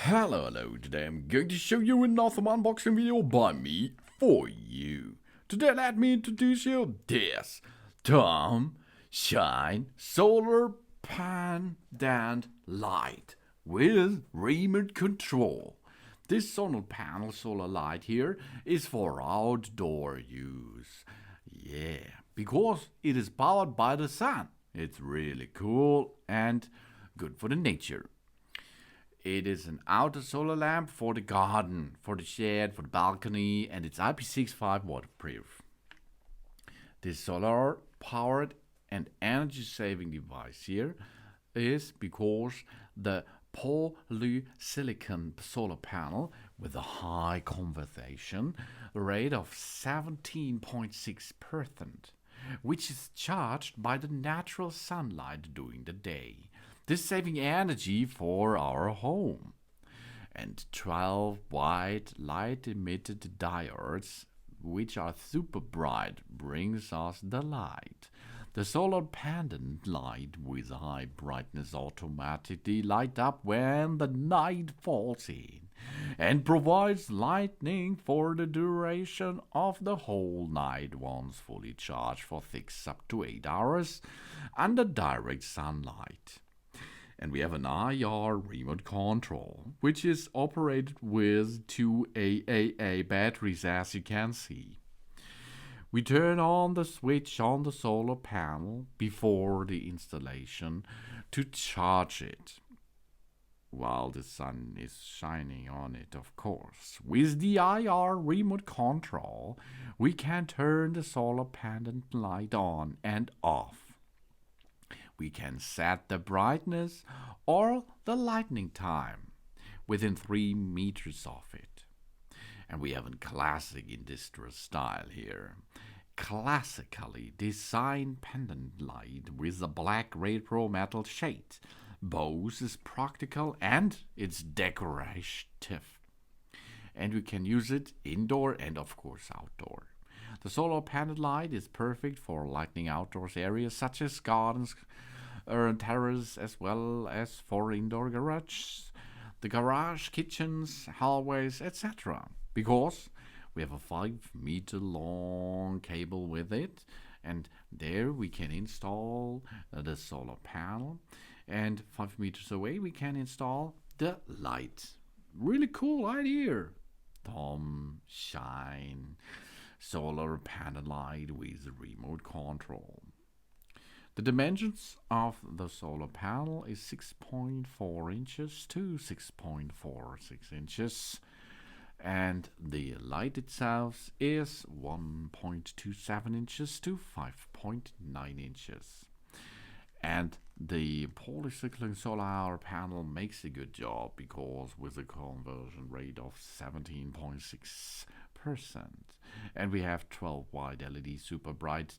Hello, today I'm going to show you another unboxing video by me for you. Today let me introduce you this Tomshine solar pendant light with remote control. This solar panel solar light here is for outdoor use. Yeah, because it is powered by the sun. It's really cool and good for the nature. It is an outdoor solar lamp for the garden, for the shed, for the balcony, and it's IP65 waterproof. This solar powered and energy saving device here is because the polysilicon solar panel with a high conversion rate of 17.6%, which is charged by the natural sunlight during the day. This saving energy for our home. And 12 white light emitted diodes, which are super bright, brings us the light. The solar pendant light with high brightness automatically light up when the night falls in and provides lightning for the duration of the whole night once fully charged for 6 up to 8 hours under direct sunlight. And we have an IR remote control, which is operated with two AAA batteries, as you can see. We turn on the switch on the solar panel before the installation to charge it, while the sun is shining on it, of course. With the IR remote control, we can turn the solar pendant light on and off. We can set the brightness or the lightning time within 3 meters of it. And we have a classic industrial style here. Classically designed pendant light with a black retro metal shade. Both is practical and it's decorative. And we can use it indoor and of course outdoor. The solar pendant light is perfect for lighting outdoors areas such as gardens, terraces, as well as for indoor garages, the garage, kitchens, hallways, etc. Because we have a 5-meter long cable with it, and there we can install the solar panel, and 5 meters away we can install the light. Really cool idea. Tomshine solar panel light with remote control. The dimensions of the solar panel is 6.4 inches to 6.46 inches, and the light itself is 1.27 inches to 5.9 inches. And the polysilicon solar panel makes a good job because with a conversion rate of 17.6%, and we have 12 white LED super bright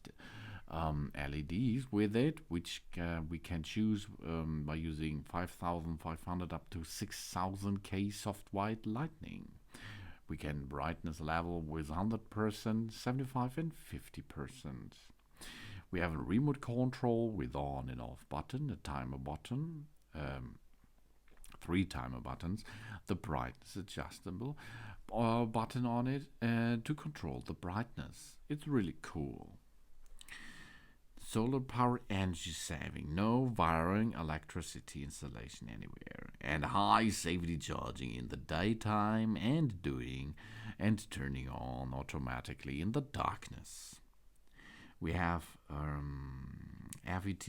LEDs with it, which we can choose by using 5,500 up to 6,000 K soft white lightning. We can brightness level with 100%, 75 and 50%. We have a remote control with on and off button, a timer button, 3 timer buttons, the brightness adjustable button on it to control the brightness. It's really cool. Solar power energy saving, no wiring electricity installation anywhere, and high safety charging in the daytime and doing and turning on automatically in the darkness. We have FET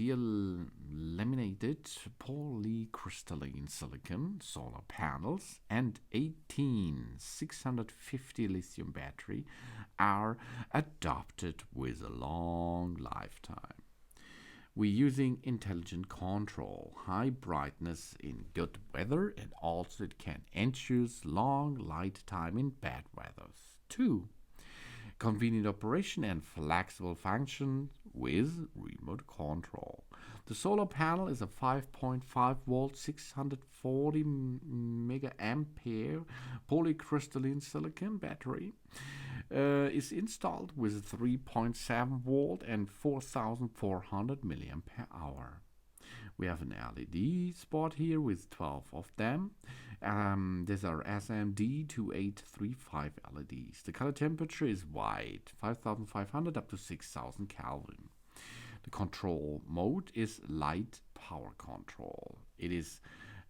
laminated polycrystalline silicon solar panels and 18650 lithium battery are adopted with a long lifetime. We're using intelligent control, high brightness in good weather, and also it can ensure long light time in bad weather. 2. Convenient operation and flexible function with remote control. The solar panel is a 5.5 volt 640 mega ampere polycrystalline silicon battery. Is installed with a 3.7 volt and 4400 milliampere hour. We have an LED spot here with 12 of them, These are SMD2835 LEDs. The color temperature is white, 5500 up to 6000 Kelvin. The control mode is light power control. It is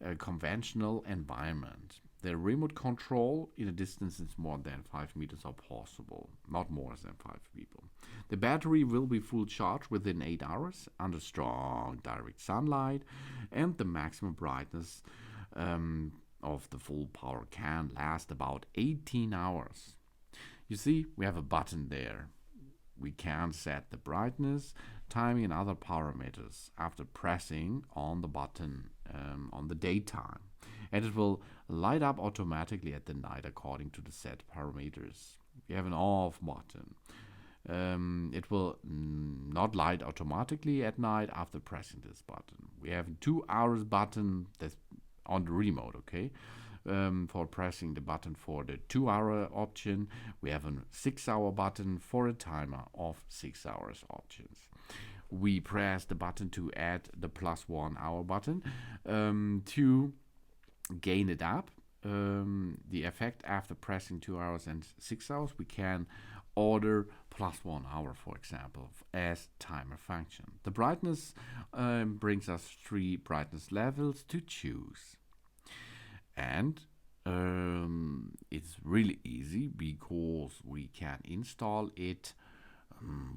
a conventional environment. The remote control in a distance is more than 5 meters are possible, not more than 5 people. The battery will be full charged within 8 hours under strong direct sunlight, and the maximum brightness of the full power can last about 18 hours. You see, we have a button there. We can set the brightness, timing, and other parameters after pressing on the button on the daytime. And it will light up automatically at the night according to the set parameters. We have an off button. It will not light automatically at night after pressing this button. We have a 2 hours button that's on the remote, okay? For pressing the button for the 2-hour option. We have a 6-hour button for a timer of 6 hours options. We press the button to add the +1 hour button to gain it up. The effect after pressing 2 hours and 6 hours, we can order +1 hour, for example, as timer function. The brightness brings us 3 brightness levels to choose. And it's really easy because we can install it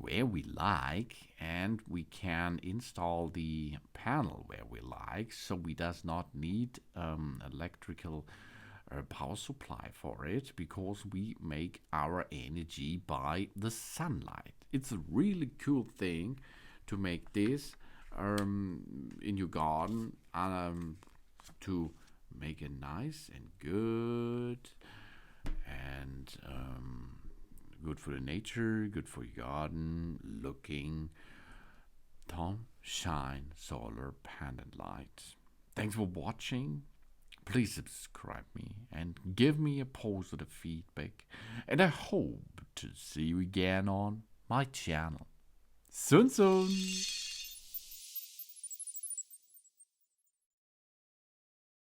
where we like, and we can install the panel where we like, so we does not need electrical power supply for it, because we make our energy by the sunlight. It's a really cool thing to make this in your garden, to make it nice and good, and good for the nature, good for your garden looking. Tomshine solar pendant light. Thanks for watching. Please subscribe me and give me a positive feedback, and I hope to see you again on my channel. Soon.